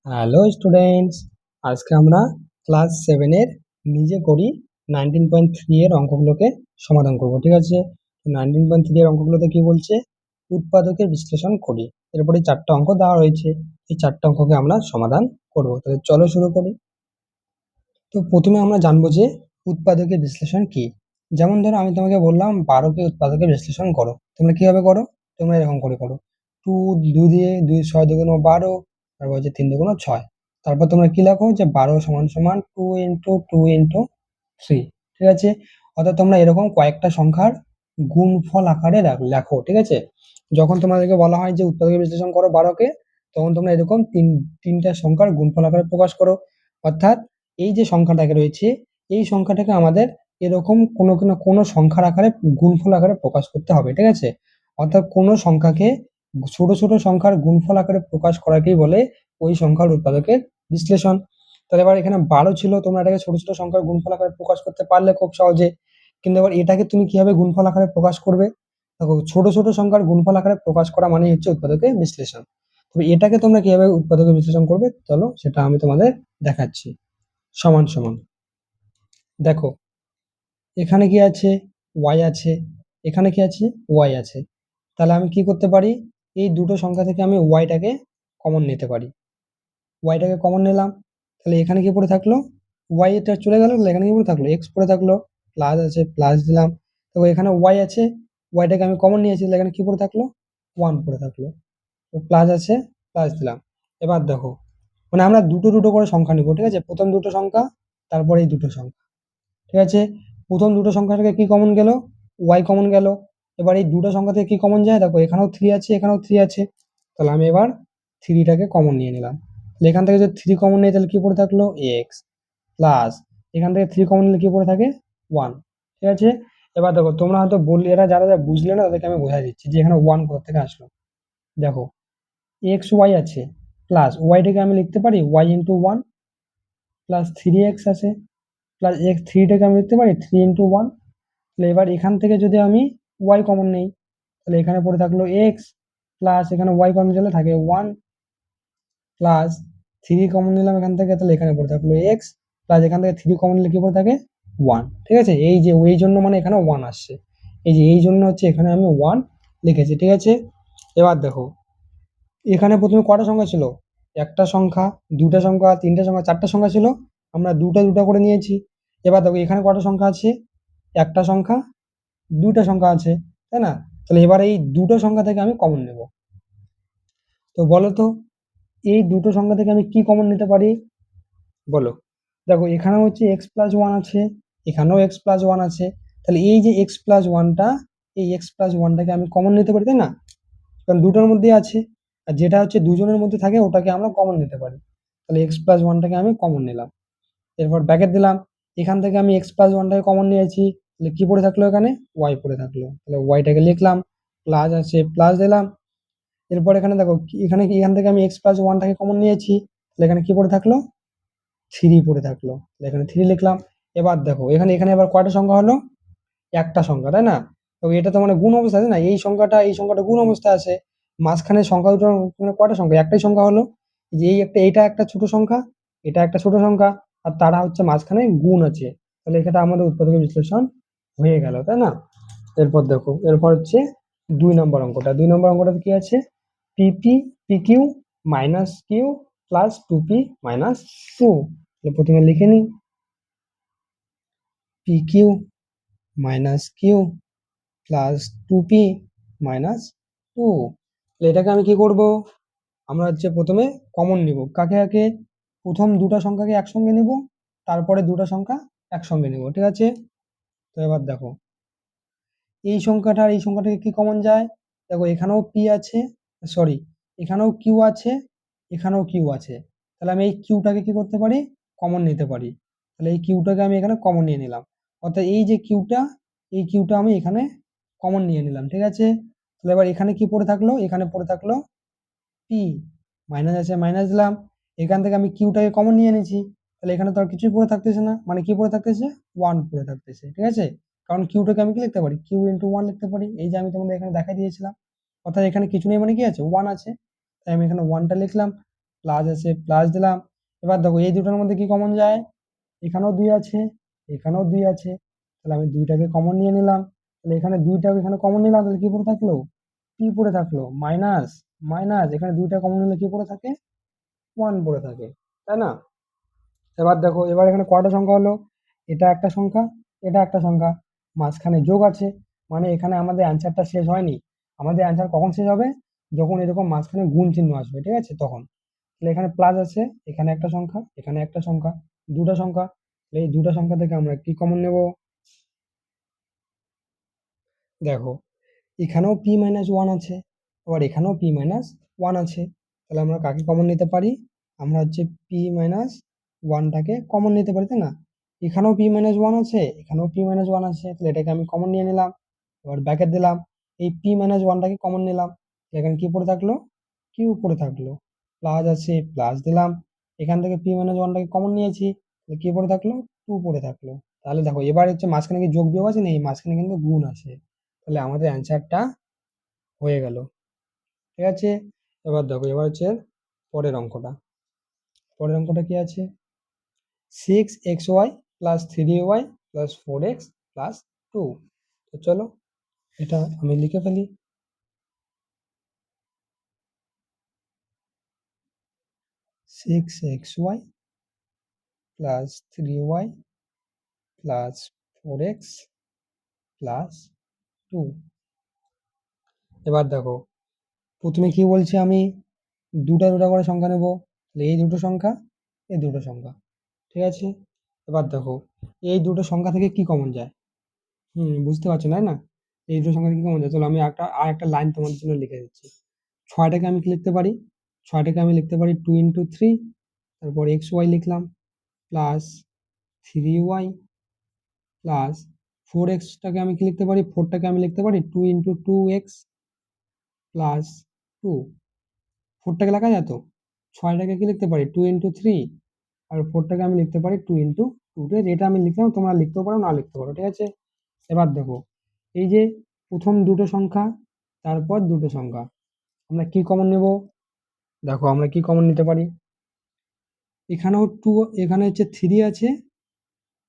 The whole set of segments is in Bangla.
হ্যালো স্টুডেন্টস, আজকে আমরা ক্লাস 7 এর নিজে করি 19.3 এর অঙ্কগুলোকে সমাধান করব। ঠিক আছে, 19.3 এর অঙ্কগুলোতে কি বলছে? উৎপাদকের বিশ্লেষণ করি। এরপরে 4টা অঙ্ক দেওয়া রয়েছে, এই 4টা অঙ্ককে আমরা সমাধান করব। তাহলে চলো শুরু করি। তো প্রথমে আমরা জানবো যে উৎপাদকের বিশ্লেষণ কি। যেমন ধরো আমি তোমাকে বললাম 12কে উৎপাদকের বিশ্লেষণ করো, তোমরা কিভাবে করো? তোমরা এরকম করে করো, 2 দিয়ে 2 6 দুগুণ 12, তারপর হচ্ছে 3 দুগুণ 6। তারপর তোমরা কি লেখো যে 12 সমান সমান 2 ইন্টু 2 ইন্টু 3। ঠিক আছে, অর্থাৎ তোমরা এরকম কয়েকটা সংখ্যার গুণফল আকারে লেখো। ঠিক আছে, যখন তোমাদেরকে বলা হয় যে উৎপাদকের বিশ্লেষণ করো 12কে, তখন তোমরা এরকম তিনটা সংখ্যার গুণফল আকারে প্রকাশ করো। অর্থাৎ এই যে সংখ্যাটাকে রয়েছে, এই সংখ্যাটাকে আমাদের এরকম কোনো কোনো সংখ্যার আকারে গুণফল আকারে প্রকাশ করতে হবে। ঠিক আছে, অর্থাৎ কোনো সংখ্যাকে ছোট ছোট সংখ্যার গুণফল আকারে প্রকাশ করাকেই বলে ওই সংখ্যার উৎপাদকের বিশ্লেষণ। তাহলে এবার এখানে 12 ছিল, তোমরা এটাকে ছোট ছোট সংখ্যার গুণফল আকারে প্রকাশ করতে পারলে খুব সহজে। কিন্তু এবার এটাকে তুমি কিভাবে গুণফল আকারে প্রকাশ করবে? দেখো, ছোট ছোট সংখ্যার গুণফল আকারে প্রকাশ করা মানে হচ্ছে উৎপাদকের বিশ্লেষণ। তবে এটাকে তোমরা কিভাবে উৎপাদকের বিশ্লেষণ করবে, চলো সেটা আমি তোমাদের দেখাচ্ছি। সমান সমান, দেখো এখানে কি আছে? y আছে, এখানে কি আছে? y আছে। তাহলে আমি কি করতে পারি? এই দুটো সংখ্যা থেকে আমি yটাকে কমন নিতে পারি। yটাকে কমন নিলাম, তাহলে এখানে কি পড়ে থাকলো? y এটা চলে গেল, তাহলে এখানে কি পড়ে থাকলো? x পড়ে থাকলো। প্লাস আছে, প্লাস দিলাম। তো এখানে y আছে, yটাকে আমি কমন নিয়েছি, তাহলে এখানে কি পড়ে থাকলো? 1 পড়ে থাকলো। প্লাস আছে, প্লাস দিলাম। এবার দেখো, মানে আমরা দুটো দুটো করে সংখ্যা নিব। ঠিক আছে, প্রথম দুটো সংখ্যা, তারপরে এই দুটো সংখ্যা। ঠিক আছে, প্রথম দুটো সংখ্যা থেকে কি কমন গেল? y কমন গেল। এবার এই দুটো সংখ্যা থেকে কি কমন যায়? দেখো এখানেও 3 আছে, এখানেও 3 আছে। তাহলে আমি এবার 3টাকে কমন নিয়ে নিলাম। তাহলে এখান থেকে যদি 3 কমন নিই, তাহলে কি পড়ে থাকলো? x প্লাস এখান থেকে 3 কমন নিলে কি পড়ে থাকে? 1। ঠিক আছে, এবার দেখো তোমরা হয়তো বললে, এরা যারা যারা বুঝলে না তাদেরকে আমি বোঝাই দিচ্ছি যে এখানে 1 কোথা থেকে আসলো। দেখো x y আছে, প্লাস yটাকে আমি লিখতে পারি y ইন্টু 1, প্লাস 3x আছে, প্লাস x 3টাকে আমি লিখতে পারি 3 ইন্টু 1। তাহলে এবার এখান থেকে যদি আমি y কমন নেই, তাহলে এখানে পড়ে থাকলো x, প্লাস এখানে y কমন গেলে থাকে 1, প্লাস 3 কমন নিলাম এখান থেকে, তাহলে এখানে পড়ে থাকলো x, প্লাস এখান থেকে 3 কমন নিলে কি পড়ে থাকে? 1। ঠিক আছে, এই যে এই জন্য মানে এখানে 1 আসছে, এই যে এই জন্য হচ্ছে এখানে আমি 1 লিখেছি। ঠিক আছে, এবার দেখো এখানে প্রথমে কটা সংখ্যা ছিল? একটা সংখ্যা, দুটা সংখ্যা, তিনটা সংখ্যা, 4টা সংখ্যা ছিল। আমরা দুটা দুটা করে নিয়েছি। এবার দেখো এখানে কটা সংখ্যা আছে? একটা সংখ্যা, দুইটা সংখ্যা আছে, তাই না? তাহলে এবার এই দুটো সংখ্যা থেকে আমি কমন নেব। তো বলো তো, এই দুটো সংখ্যা থেকে আমি কি কমন নিতে পারি? বলো। দেখো এখানেও হচ্ছে এক্স প্লাস ওয়ান আছে, এখানেও এক্স প্লাস ওয়ান আছে। তাহলে এই যে এক্স প্লাস ওয়ানটা, এই এক্স প্লাস ওয়ানটাকে আমি কমন নিতে পারি, তাই না? কারণ দুটোর মধ্যে আছে, আর যেটা হচ্ছে দুজনের মধ্যে থাকে ওটাকে আমরা কমন নিতে পারি। তাহলে এক্স প্লাস ওয়ানটাকে আমি কমন নিলাম, এরপর ব্র্যাকেট দিলাম। এখান থেকে আমি এক্স প্লাস ওয়ানটাকে কমন নিয়েছি, তাহলে কি পড়ে থাকলো? এখানে ওয়াই পড়ে থাকলো। তাহলে ওয়াইটাকে লিখলাম, প্লাস আছে, প্লাস দিলাম। এরপর এখানে দেখো এখানে কি, এখান থেকে আমি এক্স প্লাস ওয়ানটাকে কমন নিয়েছি, তাহলে এখানে কি পড়ে থাকলো? 3 পড়ে থাকলো। তাহলে এখানে 3 লিখলাম। এবার দেখো এখানে এখানে এবার কয়টা সংখ্যা হলো? একটা সংখ্যা, তাই না? তো এটা তো মানে গুণ অবস্থা আছে না, এই সংখ্যাটা এই সংখ্যাটা গুণ অবস্থায় আছে। মাঝখানে সংখ্যা দুটো মানে কয়টা সংখ্যা? একটাই সংখ্যা হলো। এই যে এই একটা, এটা একটা ছোট সংখ্যা, এটা একটা ছোট সংখ্যা, আর তারা হচ্ছে মাঝখানে গুণ আছে। তাহলে এটা আমাদের উৎপাদকের বিশ্লেষণ হয়ে গেল, তাই না? এরপর দেখো, এরপর হচ্ছে 2 নম্বর অঙ্কটা। 2 নম্বর অঙ্কটা কি আছে? PP PQ minus Q plus 2p minus 2। প্রথমে লিখে নিই, PQ minus Q plus 2p minus 2। এটাকে আমি কি করব? আমরা হচ্ছে প্রথমে কমন নিব। কাকে কাকে? প্রথম দুটো সংখ্যাকে একসঙ্গে নিব, তারপরে দুটো সংখ্যা একসঙ্গে নিব। ঠিক আছে, তো এবার দেখো এই সংখ্যাটা আর এই সংখ্যাটাকে কি কমন যায়? দেখো এখানেও পি আছে, সরি এখানেও কিউ আছে, এখানেও কিউ আছে। তাহলে আমি এই কিউটাকে কি করতে পারি? কমন নিতে পারি। তাহলে এই কিউটাকে আমি এখানে কমন নিয়ে নিলাম। অর্থাৎ এই যে কিউটা, এই কিউটা আমি এখানে কমন নিয়ে নিলাম। ঠিক আছে, তাহলে এবার এখানে কি পড়ে থাকলো? এখানে পড়ে থাকলো পি, মাইনাস আছে, মাইনাস দিলাম। এখান থেকে আমি কিউটাকে কমন নিয়ে নিয়েছি, তাহলে এখানে তো আর কিছুই পড়ে থাকতেছে না, মানে কি পড়ে থাকতেছে? 1 পড়ে থাকতেছে। ঠিক আছে, কারণ কিউটাকে আমি কি লিখতে পারি? কিউ ইন্টু 1 লিখতে পারি, এই যে আমি তোমাদের এখানে দেখাই দিয়েছিলাম। অর্থাৎ এখানে কিছু নেই মানে কি আছে? 1 আছে, তাই আমি এখানে 1টা লিখলাম। প্লাস আছে প্লাস দিলাম। এবার দেখো এই দুটোর মধ্যে কি কমন যায়, এখানেও 2 আছে, এখানেও 2 আছে, তাহলে আমি 2টাকে কমন নিয়ে নিলাম। তাহলে এখানে 2টাকে এখানে কমন নিলাম, তাহলে কি পড়ে থাকলো, কি পড়ে থাকলো, মাইনাস। মাইনাস এখানে 2টা কমন নিলে কি পড়ে থাকে, 1 পড়ে থাকে, তাই না? এবার দেখো এবার এখানে কয়টা সংখ্যা হলো, এটা একটা সংখ্যা, এটা একটা সংখ্যা, মাঝখানে যোগ আছে, মানে এখানে আমাদের অ্যান্সারটা শেষ হয়নি। আমাদের অ্যান্সার কখন শেষ হবে, যখন এরকম মাঝখানে গুণ চিহ্ন আসবে, ঠিক আছে, তখন। তাহলে এখানে প্লাস আছে, এখানে একটা সংখ্যা, এখানে একটা সংখ্যা, দুটো সংখ্যা, তাহলে এই দুটো সংখ্যা থেকে আমরা কি কমন নেব, দেখো এখানেও পি মাইনাস ওয়ান আছে, আবার এখানেও পি মাইনাস ওয়ান আছে, তাহলে আমরা কাকে কমন নিতে পারি, আমরা হচ্ছে পি মাইনাস ওয়ানটাকে কমন নিতে পারি, তাই না? এখানেও পি মাইনাস ওয়ান আছে, এখানেও পি মাইনাস ওয়ান আছে, তাহলে এটাকে আমি কমন নিয়ে নিলাম, এবার ব্যাকেট দিলাম, এই পি মাইনাস ওয়ানটাকে কমন নিলাম, এখানে কি পড়ে থাকলো, কিউ পড়ে থাকলো, প্লাস আছে প্লাস দিলাম, এখান থেকে পি মাইনাস ওয়ানটাকে কমন নিয়েছি, তাহলে কি পড়ে থাকলো, টু পড়ে থাকলো। তাহলে দেখো এবার হচ্ছে মাঝখানে কি যোগ বিয়োগ আছে, নেই, মাঝখানে কিন্তু গুণ আছে, তাহলে আমাদের অ্যান্সারটা হয়ে গেল, ঠিক আছে। এবার দেখো এবার হচ্ছে পরের অঙ্কটা, পরের অঙ্কটা কি আছে, 6xy plus 3y plus 4x plus 2। তো চলো এটা আমি লিখে ফেলি, 6xy plus 3y plus 4x plus 2। এবার দেখো প্রথমে কি বলছি আমি, দুটা দুটা করে সংখ্যা নেব, তাহলে এই দুটো সংখ্যা, এই দুটো সংখ্যা, ঠিক আছে। এবার দেখো এই দুটো সংখ্যা থেকে কি কমন যায়, বুঝতে পারছো তাই না, এই দুটো সংখ্যা থেকে কি কমন যায়, চলো আমি একটা লাইন তোমাদের জন্য লিখে দিচ্ছি। ছয়টাকে আমি কি লিখতে পারি, ছয়টাকে আমি লিখতে পারি 2 × 3, তারপর এক্স ওয়াই লিখলাম, প্লাস 3y প্লাস 4x-টাকে আমি কি লিখতে পারি, 4টাকে আমি লিখতে পারি 2 × 2x প্লাস 2। 4টাকে লেখা যায় তো, 6টাকে কি লিখতে পারি 2 × 3, আর 4টাকে আমি লিখতে পারি 2 × 2, যেটা আমি লিখলাম তোমরা লিখতেও পারো না লিখতে পারো, ঠিক আছে। এবার দেখো এই যে প্রথম দুটো সংখ্যা, তারপর দুটো সংখ্যা, আমরা কি কমন নেব, দেখো আমরা কি কমন নিতে পারি, এখানেও টু, এখানে হচ্ছে 3 আছে,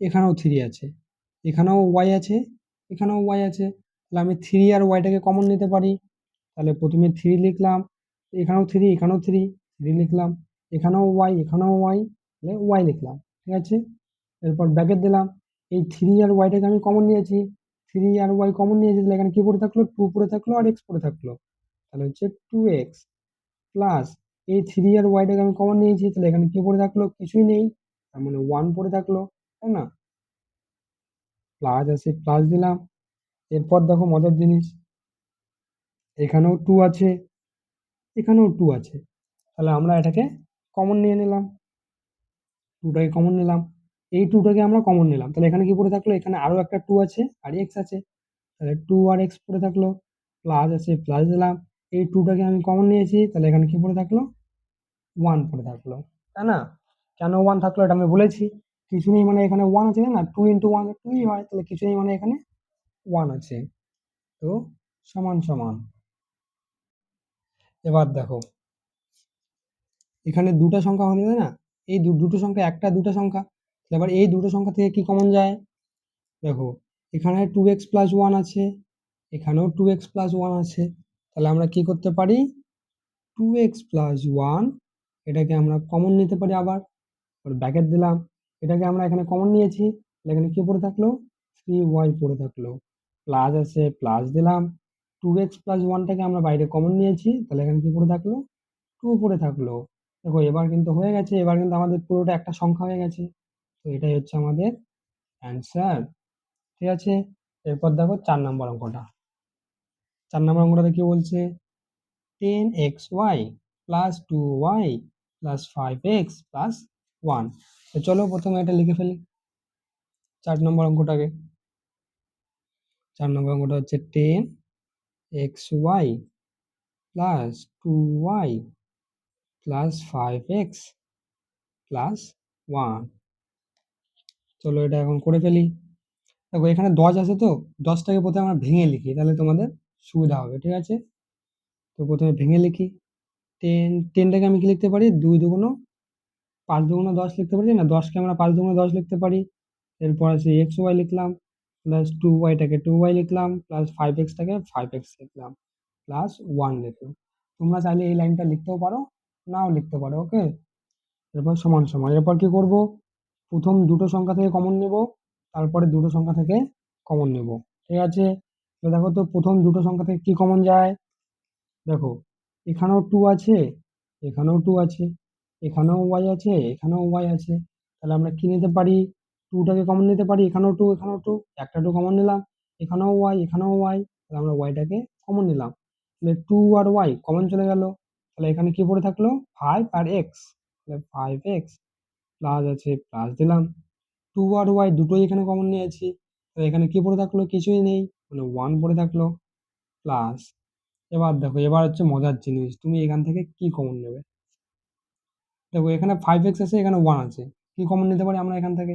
এখানেও 3 আছে, এখানেও ওয়াই আছে, এখানেও ওয়াই আছে, তাহলে আমি 3 আর ওয়াইটাকে কমন নিতে পারি। তাহলে প্রথমে 3 লিখলাম, এখানেও 3, এখানেও 3, 3 লিখলাম, এখানেও ওয়াই, এখানেও ওয়াই, তাহলে ওয়াই লিখলাম, ঠিক আছে। এরপর ব্র্যাকেট দিলাম, এই 3 আর ওয়াইটাকে আমি কমন নিয়েছি, 3 আর ওয়াই কমন নিয়েছি, তাহলে এখানে কি পড়ে থাকলো, 2 পড়ে থাকলো আর এক্স পড়ে থাকলো, তাহলে হচ্ছে 2x প্লাস এই 3 আর ওয়াইটাকে আমি কমন নিয়েছি, তাহলে এখানে কি পড়ে থাকলো, কিছুই নেই, তার মানে 1 পড়ে থাকলো, তাই না? প্লাস আছে প্লাস দিলাম, এরপর দেখো মজার জিনিস, এখানেও 2 আছে, এখানেও 2 আছে, তাহলে আমরা এটাকে কমন নিয়ে নিলাম, 2টাকে কমন নিলাম, এই 2টাকে আমরা কমন নিলাম, তাহলে এখানে কি পড়ে থাকলো, এখানে আরো একটা 2 আছে আর এক্স আছে, তাহলে 2 আর এক্স পড়ে থাকলো, প্লাস আছে প্লাস দিলাম, এই 2টাকে আমি কমন নিয়েছি, তাহলে এখানে কি পড়ে থাকলো, 1 পড়ে থাকলো, তাই না? কেন 1 থাকলো এটা আমি বলেছি, কিছু নেই মানে এখানে 1 আছে, না 2 × 1 2ই হয়, তাহলে কিছু নেই মানে এখানে 1 আছে, তো সমান সমান। এবার দেখো এখানে দুটো সংখ্যা হলো, তাই না? এই দুটো সংখ্যা, একটা দুটো সংখ্যা, তাহলে এবার এই দুটো সংখ্যা থেকে কি কমন যায়, দেখো এখানে 2x প্লাস 1 আছে, এখানেও 2x প্লাস 1 আছে, তাহলে আমরা কি করতে পারি, 2x প্লাস 1 এটাকে আমরা কমন নিতে পারি, আবার ব্র্যাকেট দিলাম, এটাকে আমরা এখানে কমন নিয়েছি, তাহলে এখানে কি পড়ে থাকলো, 3y পড়ে থাকলো, প্লাস আছে প্লাস দিলাম, 2x প্লাস 1টাকে আমরা বাইরে কমন নিয়েছি, তাহলে এখানে কি পড়ে থাকলো, 2 পড়ে থাকলো। দেখো এবার কিন্তু হয়ে গেছে, এবার কিন্তু আমাদের পুরোটা একটা সংখ্যা হয়ে গেছে, তো এটাই হচ্ছে আমাদের অ্যান্সার, ঠিক আছে। এরপর দেখো 4 নম্বর অঙ্কটা, 4 নম্বর অঙ্কটাতে কি বলছে, 10xy plus 2y plus 5x plus 1। তো চলো প্রথমে এটা লিখে ফেলি 4 নম্বর অঙ্কটাকে, 4 নম্বর অঙ্কটা হচ্ছে 10xy plus 2y plus 5x plus 1। চলো এটা এখন করে ফেলি, দেখো এখানে 10 আছে, তো 10টাকে প্রথমে আমরা ভেঙে লিখি, তাহলে তোমাদের সুবিধা হবে, ঠিক আছে। তো প্রথমে ভেঙে লিখি, 10টাকে আমি কি লিখতে পারি, 2 দুগুণ 5 দুগুণ 10 লিখতে পারি না, 10কে আমরা 5 দুগুণ 10 লিখতে পারি। এরপর আছে এক্স ওয়াই লিখলাম, প্লাস 2y-টাকে 2y লিখলাম, প্লাস 5x-টাকে 5x লিখলাম, প্লাস 1 লিখলাম। তোমরা চাইলে এই লাইনটা লিখতেও পারো, নাও লিখতে পারো। ওকে, এরপর সমান সমান, এরপর কি করব, প্রথম দুটো সংখ্যা থেকে কমন নেব, তারপরে দুটো সংখ্যা থেকে কমন নেব। ঠিক আছে, তো দেখো তো প্রথম দুটো সংখ্যা থেকে কি কমন যায়। দেখো এখানেও 2 আছে, এখানেও 2 আছে, এখানেও y আছে, এখানেও y আছে। তাহলে আমরা কি নিতে পারি, 2টাকে কমন নিতে পারি, এখানেও 2, এখানেও 2, একটা 2 কমন নিলাম, এখানেও y, এখানেও y, তাহলে আমরা y-টাকে কমন নিলাম। তাহলে 2 আর y কমন চলে গেল, তাহলে এখানে কি পড়ে থাকলো, 5 আর x, তাহলে 5x, প্লাস আছে প্লাস দিলাম, 2 আর y দুটোই এখানে কমন নিয়েছি, তাহলে এখানে কি পড়ে থাকলো, কিছুই নেই, মানে 1 পড়ে থাকলো, প্লাস। এবার দেখো, এবার হচ্ছে মজার জিনিস, তুমি এখান থেকে কি কমন নেবে। দেখো এখানে 5x আছে, এখানে 1 আছে, কি কমন নিতে পারি আমরা এখান থেকে।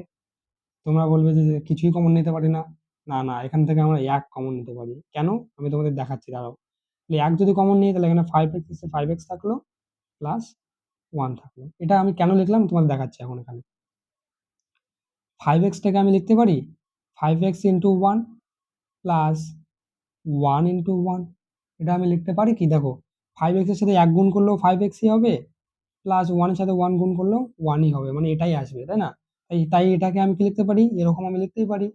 তোমরা বলবে যে কিছুই কমন নিতে পারি না, না না, এখান থেকে আমরা 1 কমন নিতে পারি। কেন, আমি তোমাদের দেখাচ্ছি, দাঁড়াও। তাহলে 1 যদি কমন নিই, তাহলে এখানে 5x আছে, 5x থাকলো, প্লাস 1 থাকলো। এটা আমি কেন লিখলাম তোমাদের দেখাচ্ছি এখন। এখানে 5x-টাকে আমি লিখতে পারি 5x ইন্টু 1 প্লাস 1 ইন্টু 1। এটা আমি লিখতে পারি কি, দেখো 5x এর সাথে 1 গুণ করলেও 5x-ই হবে, প্লাস 1 এর সাথে 1 গুণ করলেও 1-ই হবে, মানে এটাই আসবে, তাই না। তাই তাই এটাকে আমি কি লিখতে পারি, এরকম আমি লিখতেই পারি।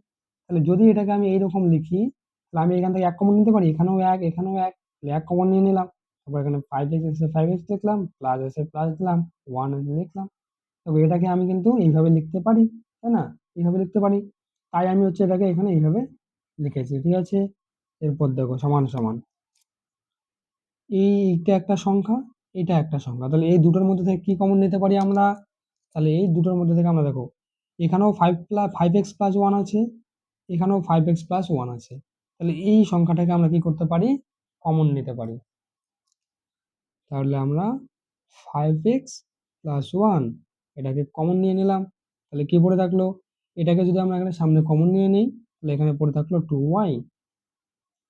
তাহলে যদি এটাকে আমি এইরকম লিখি, তাহলে আমি এখান থেকে 1 কমন নিতে পারি, এখানেও 1, এখানেও 1, তাহলে 1 কমন নিয়ে নিলাম। তারপর এখানে 5x এসে 5x লিখলাম, প্লাস এসে প্লাস দিলাম, 1 লিখলাম। তবে এটাকে আমি কিন্তু এইভাবে লিখতে পারি, তাই না, এইভাবে লিখতে পারি। তাই আমি হচ্ছে এটাকে এখানে এইভাবে লিখেছি। ঠিক আছে, এরপর দেখো সমান সমান, এইটা একটা সংখ্যা, এটা একটা সংখ্যা, তাহলে এই দুটোর মধ্যে থেকে কি কমন নিতে পারি আমরা। তাহলে এই দুটোর মধ্যে থেকে আমরা দেখো, এখানেও 5x প্লাস 1 আছে, এখানেও 5x প্লাস 1 আছে, তাহলে এই সংখ্যাটাকে আমরা কি করতে পারি, কমন নিতে পারি। তাহলে আমরা 5x প্লাস 1 এটাকে কমন নিয়ে নিলাম, তাহলে কি পড়ে থাকলো, এটাকে যদি আমরা এখানে সামনে কমন নিয়ে নিই, তাহলে এখানে পড়ে থাকলো 2y,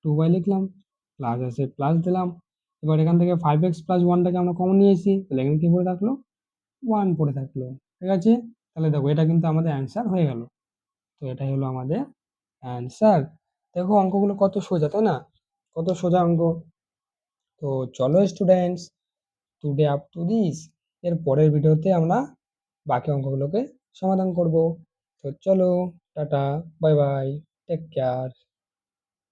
2y লিখলাম, প্লাস আছে প্লাস দিলাম। এবার এখান থেকে 5x প্লাস 1টাকে আমরা কমন নিয়েছি, তাহলে এখানে কি পড়ে থাকলো, 1 পড়ে থাকলো। ঠিক আছে, তাহলে দেখো এটা কিন্তু আমাদের অ্যান্সার হয়ে গেল। তো এটাই হলো আমাদের অ্যান্সার। দেখো অঙ্কগুলো কত সোজা, তাই না, কত সোজা অঙ্ক। তো চলো students, today up to this, এর পরের ভিডিওতে আমরা বাকি অঙ্কগুলোকে সমাধান করব। তো চলো, ta-ta, bye bye, take care.